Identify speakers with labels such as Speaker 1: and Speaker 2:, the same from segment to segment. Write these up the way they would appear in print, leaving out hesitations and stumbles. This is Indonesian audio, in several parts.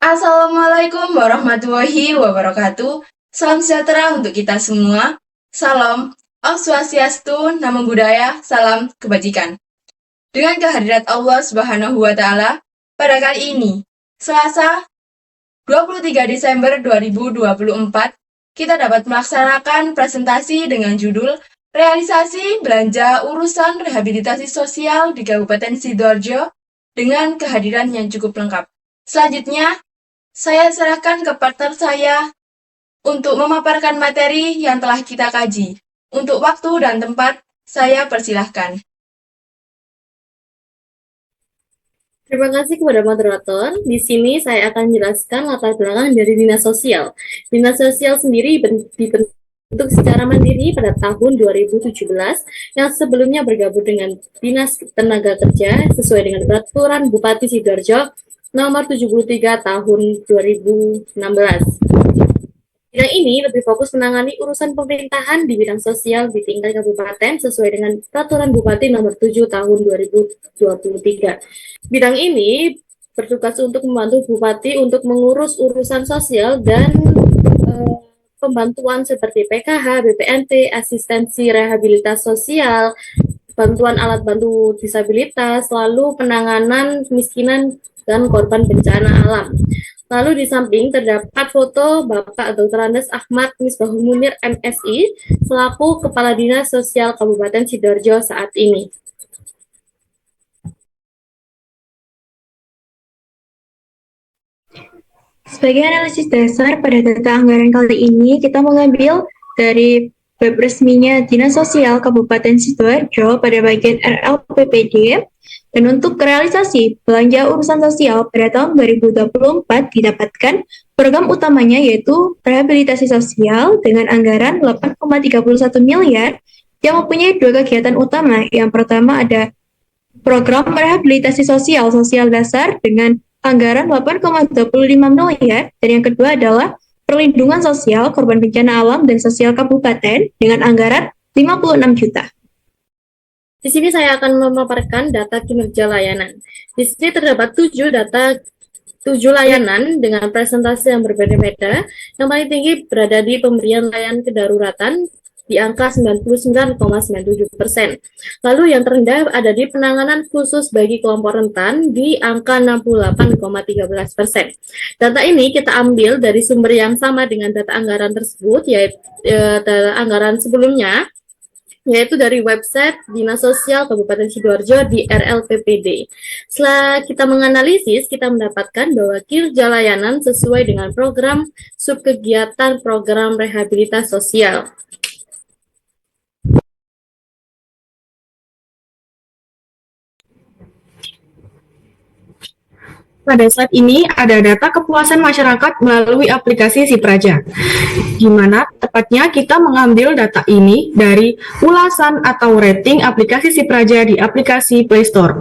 Speaker 1: Assalamualaikum warahmatullahi wabarakatuh. Salam sejahtera untuk kita semua. Salam Om Swastiastu, Namo Buddhaya, salam kebajikan. Dengan kehadirat Allah Subhanahu wa taala, pada kali ini, Selasa 23 Desember 2024, kita dapat melaksanakan presentasi dengan judul Realisasi Belanja Urusan Rehabilitasi Sosial di Kabupaten Sidoarjo dengan kehadiran yang cukup lengkap. Selanjutnya, saya serahkan ke partner saya untuk memaparkan materi yang telah kita kaji. Untuk waktu dan tempat, saya persilahkan.
Speaker 2: Terima kasih kepada moderator. Di sini saya akan menjelaskan latar belakang dari Dinas Sosial. Dinas Sosial sendiri dibentuk secara mandiri pada tahun 2017 yang sebelumnya bergabung dengan Dinas Tenaga Kerja sesuai dengan Peraturan Bupati Sidoarjo nomor 73 tahun 2016. Bidang ini lebih fokus menangani urusan pemerintahan di bidang sosial di tingkat kabupaten sesuai dengan Peraturan Bupati nomor 7 tahun 2023. Bidang ini bertugas untuk membantu Bupati untuk mengurus urusan sosial dan pembantuan seperti PKH, BPNT, asistensi rehabilitasi sosial, bantuan alat bantu disabilitas, lalu penanganan kemiskinan dan korban bencana alam. Lalu di samping terdapat foto Bapak Dr. Andes Ahmad Misbahul Munir MSI selaku Kepala Dinas Sosial Kabupaten Sidoarjo saat ini.
Speaker 3: Sebagai analisis dasar pada data anggaran kali ini, kita mengambil dari web resminya Dinas Sosial Kabupaten Sidoarjo pada bagian RLPPD, dan untuk realisasi belanja urusan sosial pada tahun 2024 didapatkan program utamanya yaitu rehabilitasi sosial dengan anggaran 8,31 miliar yang mempunyai dua kegiatan utama. Yang pertama ada program rehabilitasi sosial dasar dengan anggaran 8,25 miliar, dan yang kedua adalah perlindungan sosial korban bencana alam dan sosial kabupaten dengan anggaran 56 juta.
Speaker 2: Di sini saya akan memaparkan data kinerja layanan. Di sini terdapat 7 layanan dengan presentasi yang berbeda-beda. Yang paling tinggi berada di pemberian layanan kedaruratan di angka 99,97%. Lalu yang terendah ada di penanganan khusus bagi kelompok rentan di angka 68,13%. Data ini kita ambil dari sumber yang sama dengan data anggaran tersebut, yaitu data anggaran sebelumnya, yaitu dari website Dinas Sosial Kabupaten Sidoarjo di RLPPD. Setelah kita menganalisis, kita mendapatkan bahwa kinerja layanan sesuai dengan program subkegiatan program rehabilitasi sosial.
Speaker 4: Pada saat ini ada data kepuasan masyarakat melalui aplikasi Sipraja, di mana tepatnya kita mengambil data ini dari ulasan atau rating aplikasi Sipraja di aplikasi Play Store.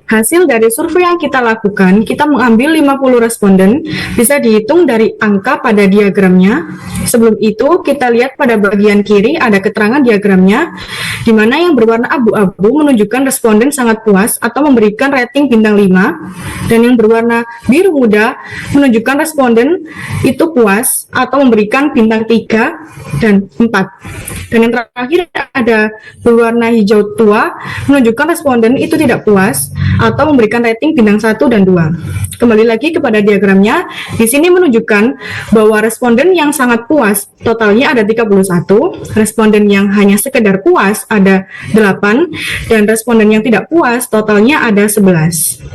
Speaker 4: Hasil dari survei yang kita lakukan, kita mengambil 50 responden, bisa dihitung dari angka pada diagramnya. Sebelum itu, kita lihat pada bagian kiri ada keterangan diagramnya, di mana yang berwarna abu-abu menunjukkan responden sangat puas atau memberikan rating bintang 5, dan yang berwarna biru muda menunjukkan responden itu puas atau memberikan bintang 3 dan 4. Dan yang terakhir ada berwarna hijau tua menunjukkan responden itu tidak puas atau memberikan rating bintang 1 dan 2. Kembali lagi kepada diagramnya, di sini menunjukkan bahwa responden yang sangat puas totalnya ada 31, responden yang hanya sekedar puas ada 8, dan responden yang tidak puas totalnya ada 11.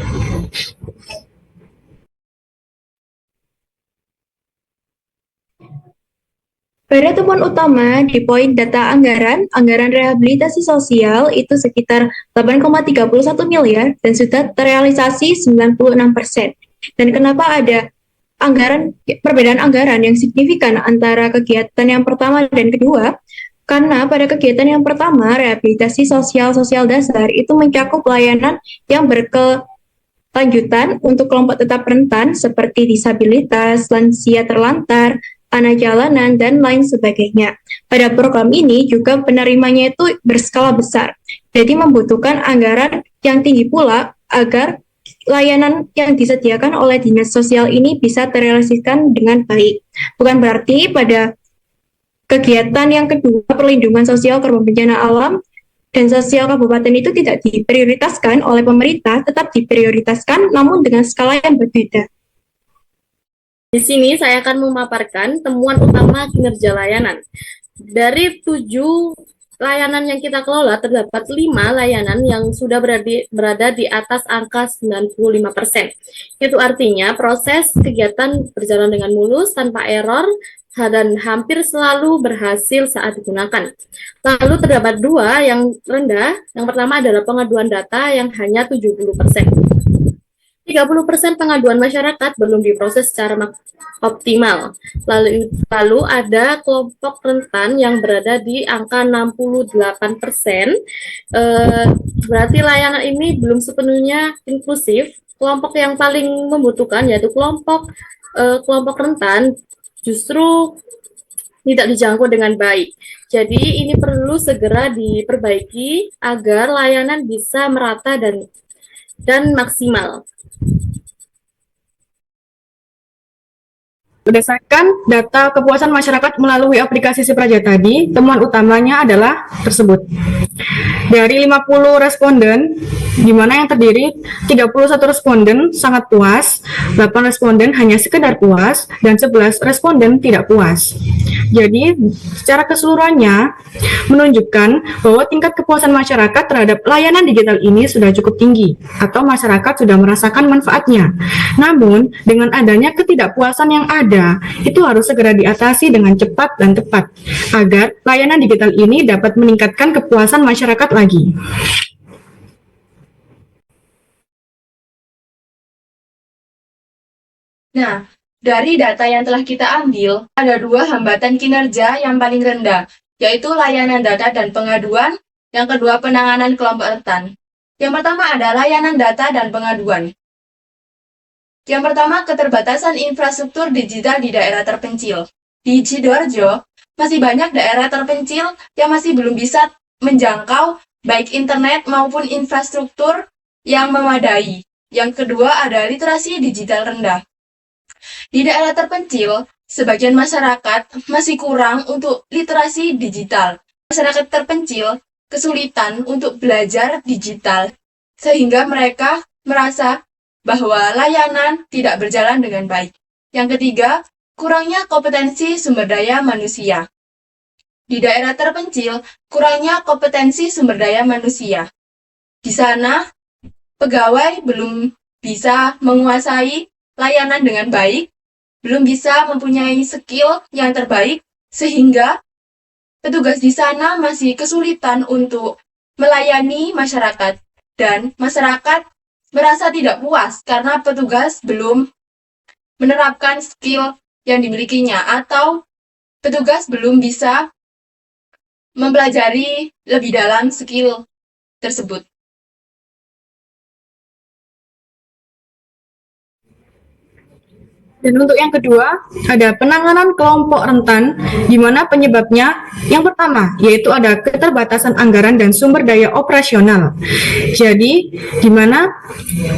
Speaker 3: Pada temuan utama di poin data anggaran rehabilitasi sosial itu sekitar 8,31 miliar dan sudah terrealisasi 96%. Dan kenapa ada perbedaan anggaran yang signifikan antara kegiatan yang pertama dan kedua? Karena pada kegiatan yang pertama, rehabilitasi sosial dasar itu mencakup layanan yang berkelanjutan untuk kelompok tetap rentan seperti disabilitas, lansia terlantar, anak jalanan, dan lain sebagainya. Pada program ini juga penerimanya itu berskala besar, jadi membutuhkan anggaran yang tinggi pula agar layanan yang disediakan oleh dinas sosial ini bisa terrealisasikan dengan baik. Bukan berarti pada kegiatan yang kedua, perlindungan sosial korban bencana alam dan sosial kabupaten itu tidak diprioritaskan oleh pemerintah, tetap diprioritaskan namun dengan skala yang berbeda.
Speaker 2: Di sini saya akan memaparkan temuan utama kinerja layanan. Dari 7 layanan yang kita kelola, terdapat 5 layanan yang sudah berada di atas angka 95%. Itu artinya proses kegiatan berjalan dengan mulus, tanpa error, dan hampir selalu berhasil saat digunakan. Lalu terdapat 2 yang rendah. Yang pertama adalah pengaduan data yang hanya 70%. 30% pengaduan masyarakat belum diproses secara optimal. Lalu ada kelompok rentan yang berada di angka 68%. Berarti layanan ini belum sepenuhnya inklusif. Kelompok yang paling membutuhkan yaitu kelompok rentan justru tidak dijangkau dengan baik. Jadi ini perlu segera diperbaiki agar layanan bisa merata dan maksimal.
Speaker 4: Berdasarkan data kepuasan masyarakat melalui aplikasi Si Praja tadi, temuan utamanya adalah tersebut. Dari 50 responden, di mana yang terdiri 31 responden sangat puas, 8 responden hanya sekedar puas, dan 11 responden tidak puas. Jadi, secara keseluruhannya menunjukkan bahwa tingkat kepuasan masyarakat terhadap layanan digital ini sudah cukup tinggi, atau masyarakat sudah merasakan manfaatnya. Namun, dengan adanya ketidakpuasan yang ada, itu harus segera diatasi dengan cepat dan tepat, agar layanan digital ini dapat meningkatkan kepuasan masyarakat lagi.
Speaker 1: Nah, dari data yang telah kita ambil, ada 2 hambatan kinerja yang paling rendah, yaitu layanan data dan pengaduan, yang kedua penanganan kelompok rentan. Yang pertama ada layanan data dan pengaduan. Yang pertama, keterbatasan infrastruktur digital di daerah terpencil. Di Sidoarjo, masih banyak daerah terpencil yang masih belum bisa menjangkau baik internet maupun infrastruktur yang memadai. Yang kedua ada literasi digital rendah. Di daerah terpencil, sebagian masyarakat masih kurang untuk literasi digital. Masyarakat terpencil kesulitan untuk belajar digital, sehingga mereka merasa bahwa layanan tidak berjalan dengan baik. Yang ketiga, kurangnya kompetensi sumber daya manusia. Di daerah terpencil, kurangnya kompetensi sumber daya manusia. Di sana, pegawai belum bisa menguasai layanan dengan baik, belum bisa mempunyai skill yang terbaik, sehingga petugas di sana masih kesulitan untuk melayani masyarakat, dan masyarakat merasa tidak puas karena petugas belum menerapkan skill yang dimilikinya, atau petugas belum bisa mempelajari lebih dalam skill tersebut.
Speaker 4: Dan untuk yang kedua, ada penanganan kelompok rentan, di mana penyebabnya yang pertama, yaitu ada keterbatasan anggaran dan sumber daya operasional. Jadi, di mana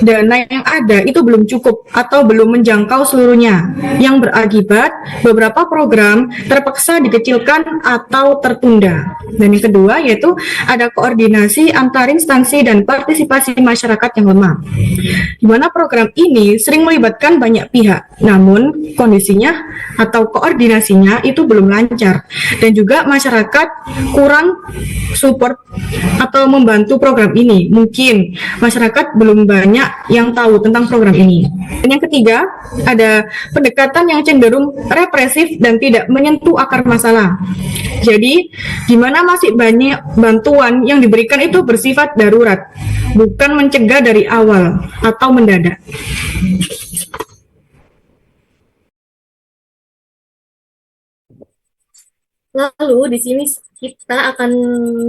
Speaker 4: dana yang ada itu belum cukup atau belum menjangkau seluruhnya, yang berakibat beberapa program terpaksa dikecilkan atau tertunda. Dan yang kedua, yaitu ada koordinasi antar instansi dan partisipasi masyarakat yang lemah, di mana program ini sering melibatkan banyak pihak, namun kondisinya atau koordinasinya itu belum lancar, dan juga masyarakat kurang support atau membantu program ini. Mungkin masyarakat belum banyak yang tahu tentang program ini. Dan yang ketiga, ada pendekatan yang cenderung represif dan tidak menyentuh akar masalah. Jadi, di mana masih banyak bantuan yang diberikan itu bersifat darurat, bukan mencegah dari awal atau mendadak.
Speaker 2: Lalu di sini kita akan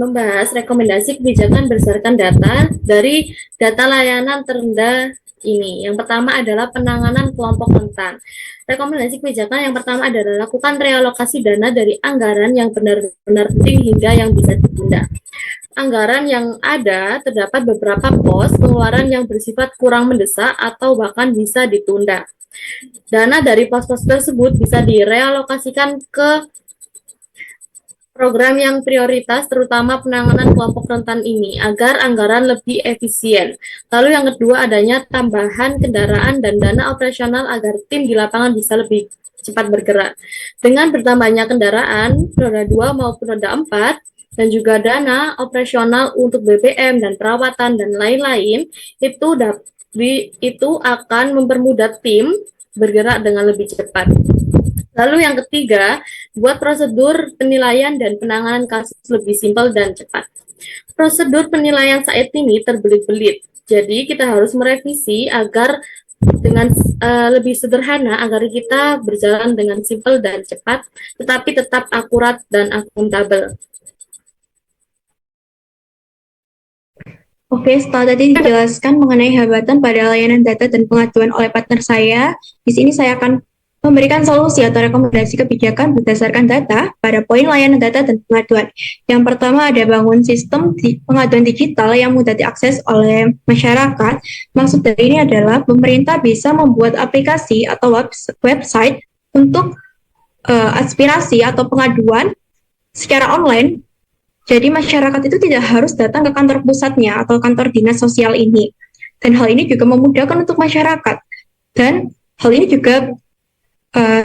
Speaker 2: membahas rekomendasi kebijakan berdasarkan data dari data layanan terendah ini. Yang pertama adalah penanganan kelompok rentan. Rekomendasi kebijakan yang pertama adalah lakukan realokasi dana dari anggaran yang benar-benar penting hingga yang bisa ditunda. Anggaran yang ada terdapat beberapa pos pengeluaran yang bersifat kurang mendesak atau bahkan bisa ditunda. Dana dari pos-pos tersebut bisa direalokasikan ke program yang prioritas, terutama penanganan kelompok rentan ini, agar anggaran lebih efisien. Lalu yang kedua, adanya tambahan kendaraan dan dana operasional agar tim di lapangan bisa lebih cepat bergerak. Dengan bertambahnya kendaraan, roda 2 maupun roda 4, dan juga dana operasional untuk BBM dan perawatan dan lain-lain, itu akan mempermudah tim bergerak dengan lebih cepat. Lalu yang ketiga, buat prosedur penilaian dan penanganan kasus lebih simpel dan cepat. Prosedur penilaian saat ini terbelit-belit, jadi kita harus merevisi agar dengan lebih sederhana agar kita berjalan dengan simpel dan cepat, tetapi tetap akurat dan akuntabel.
Speaker 3: Oke, setelah tadi dijelaskan mengenai hambatan pada layanan data dan pengaduan oleh partner saya, di sini saya akan memberikan solusi atau rekomendasi kebijakan berdasarkan data pada poin layanan data dan pengaduan. Yang pertama ada bangun sistem pengaduan digital yang mudah diakses oleh masyarakat. Maksud dari ini adalah pemerintah bisa membuat aplikasi atau website untuk aspirasi atau pengaduan secara online. Jadi masyarakat itu tidak harus datang ke kantor pusatnya atau kantor dinas sosial ini. Dan hal ini juga memudahkan untuk masyarakat. Dan hal ini juga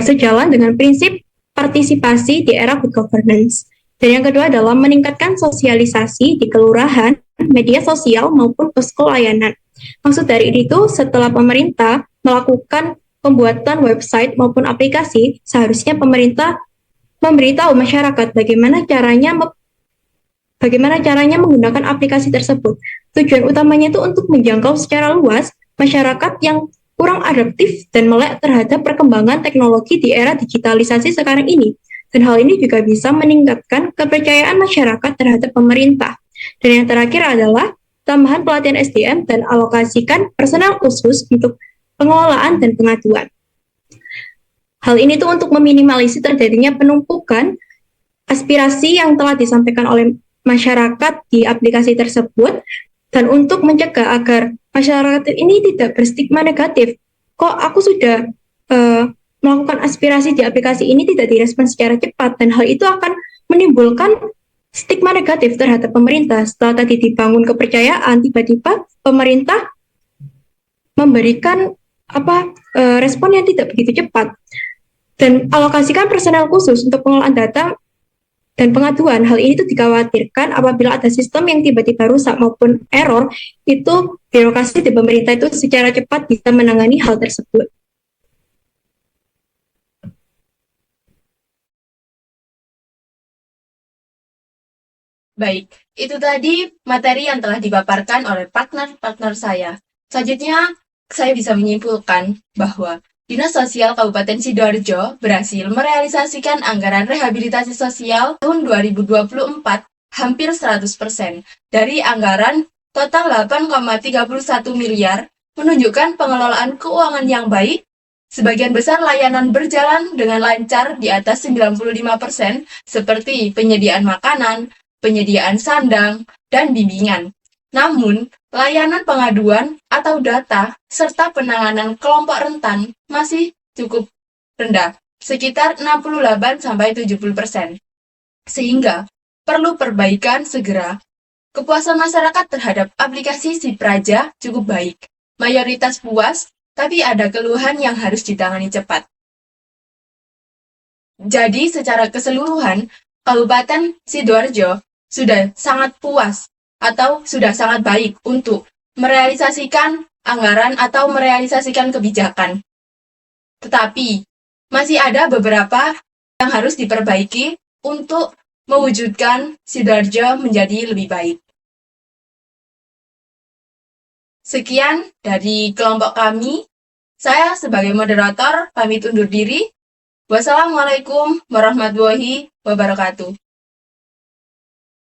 Speaker 3: sejalan dengan prinsip partisipasi di era good governance. Dan yang kedua adalah meningkatkan sosialisasi di kelurahan, media sosial, maupun posko layanan. Maksud dari itu, setelah pemerintah melakukan pembuatan website maupun aplikasi, seharusnya pemerintah memberitahu masyarakat bagaimana caranya menggunakan aplikasi tersebut. Tujuan utamanya itu untuk menjangkau secara luas masyarakat yang kurang adaptif dan melek terhadap perkembangan teknologi di era digitalisasi sekarang ini. Dan hal ini juga bisa meningkatkan kepercayaan masyarakat terhadap pemerintah. Dan yang terakhir adalah tambahan pelatihan SDM dan alokasikan personel khusus untuk pengelolaan dan pengaduan. Hal ini tuh untuk meminimalisir terjadinya penumpukan aspirasi yang telah disampaikan oleh masyarakat di aplikasi tersebut, dan untuk mencegah agar masyarakat ini tidak berstigma negatif. Kok aku sudah melakukan aspirasi di aplikasi ini tidak direspon secara cepat, dan hal itu akan menimbulkan stigma negatif terhadap pemerintah. Setelah tadi dibangun kepercayaan, tiba-tiba pemerintah memberikan respon yang tidak begitu cepat. Dan alokasikan personel khusus untuk pengelolaan data dan pengaduan. Hal ini tuh dikhawatirkan apabila ada sistem yang tiba-tiba rusak maupun error, itu birokrasi di pemerintah itu secara cepat bisa menangani hal tersebut.
Speaker 1: Baik, itu tadi materi yang telah dipaparkan oleh partner-partner saya. Selanjutnya, saya bisa menyimpulkan bahwa Dinas Sosial Kabupaten Sidoarjo berhasil merealisasikan anggaran rehabilitasi sosial tahun 2024 hampir 100% dari anggaran total 8,31 miliar, menunjukkan pengelolaan keuangan yang baik. Sebagian besar layanan berjalan dengan lancar di atas 95%, seperti penyediaan makanan, penyediaan sandang, dan bimbingan. Namun, layanan pengaduan atau data serta penanganan kelompok rentan masih cukup rendah, sekitar 68-70%. Sehingga perlu perbaikan segera. Kepuasan masyarakat terhadap aplikasi Si Praja cukup baik. Mayoritas puas, tapi ada keluhan yang harus ditangani cepat. Jadi, secara keseluruhan, Kabupaten Sidoarjo sudah sangat puas atau sudah sangat baik untuk merealisasikan anggaran atau merealisasikan kebijakan. Tetapi, masih ada beberapa yang harus diperbaiki untuk mewujudkan Sidoarjo menjadi lebih baik. Sekian dari kelompok kami. Saya sebagai moderator pamit undur diri. Wassalamualaikum warahmatullahi wabarakatuh.